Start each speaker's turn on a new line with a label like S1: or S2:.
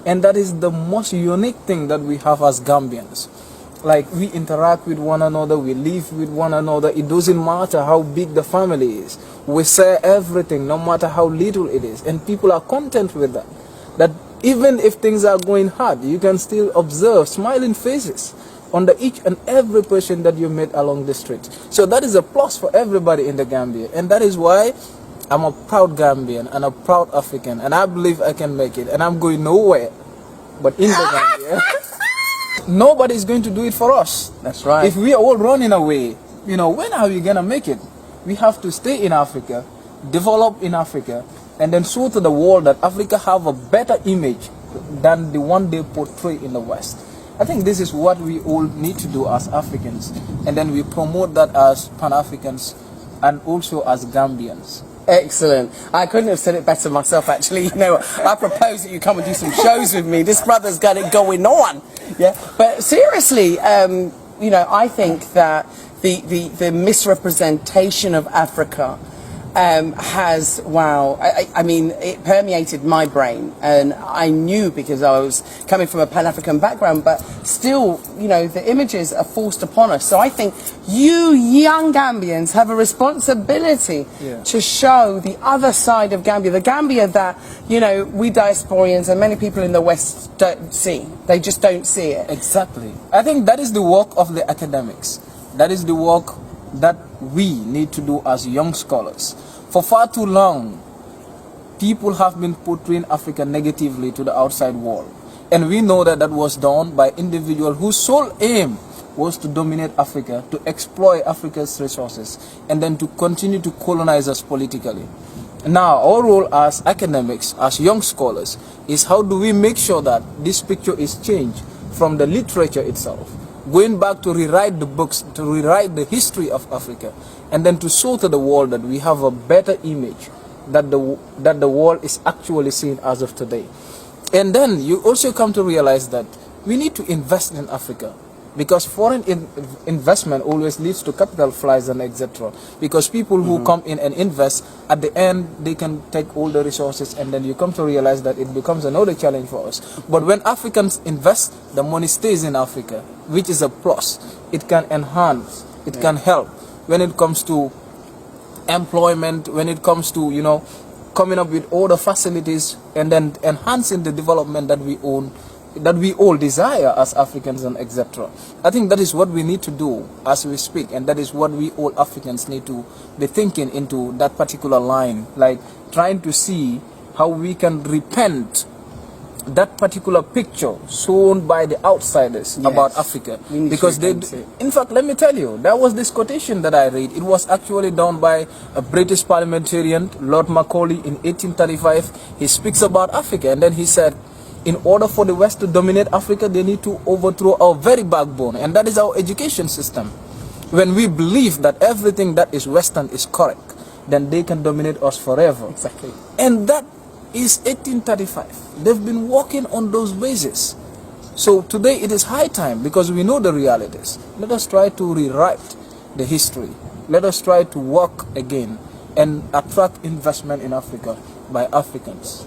S1: And that is the most unique thing that we have as Gambians. Like, we interact with one another, we live with one another. It doesn't matter how big the family is. We share everything, no matter how little it is. And people are content with that. That even if things are going hard, you can still observe smiling faces under each and every person that you meet along the street. So that is a plus for everybody in the Gambia. And that is why I'm a proud Gambian and a proud African. And I believe I can make it. And I'm going nowhere but in the Gambia. Nobody is going to do it for us.
S2: That's right.
S1: If we are all running away, when are we going to make it? We have to stay in Africa, develop in Africa, and then show to the world that Africa have a better image than the one they portray in the West. I think this is what we all need to do as Africans, and then we promote that as Pan-Africans and also as Gambians.
S2: Excellent. I couldn't have said it better myself, actually. I propose that you come and do some shows with me. This brother's got it going on. Yeah. But seriously, I think that the misrepresentation of Africa has, it permeated my brain, and I knew, because I was coming from a Pan-African background, but still, the images are forced upon us. So I think you young Gambians have a responsibility to show the other side of Gambia, the Gambia that, we diasporians and many people in the West don't see. They just don't see it.
S1: Exactly. I think that is the work of the academics. That is the work that we need to do as young scholars. For far too long, people have been portraying Africa negatively to the outside world. And we know that that was done by individuals whose sole aim was to dominate Africa, to exploit Africa's resources, and then to continue to colonize us politically. Now, our role as academics, as young scholars, is how do we make sure that this picture is changed from the literature itself, going back to rewrite the books, to rewrite the history of Africa, and then to show to the world that we have a better image that the world is actually seeing as of today. And then you also come to realize that we need to invest in Africa, because foreign investment always leads to capital flies and etc. Because people who come in and invest, at the end they can take all the resources, and then you come to realize that it becomes another challenge for us. But when Africans invest, the money stays in Africa, which is a plus. It can enhance, it can help when it comes to employment, when it comes to coming up with all the facilities and then enhancing the development that we own, that we all desire as Africans and etc. I think that is what we need to do as we speak, and that is what we all Africans need to be thinking into that particular line, like trying to see how we can repent that particular picture shown by the outsiders about Africa. Because in fact, let me tell you, there was this quotation that I read. It was actually done by a British parliamentarian, Lord Macaulay, in 1835. He speaks about Africa, and then he said, in order for the West to dominate Africa, they need to overthrow our very backbone, and that is our education system. When we believe that everything that is Western is correct, then they can dominate us forever.
S2: Exactly.
S1: And that is 1835. They've been working on those bases. So today it is high time, because we know the realities. Let us try to rewrite the history. Let us try to work again and attract investment in Africa by Africans.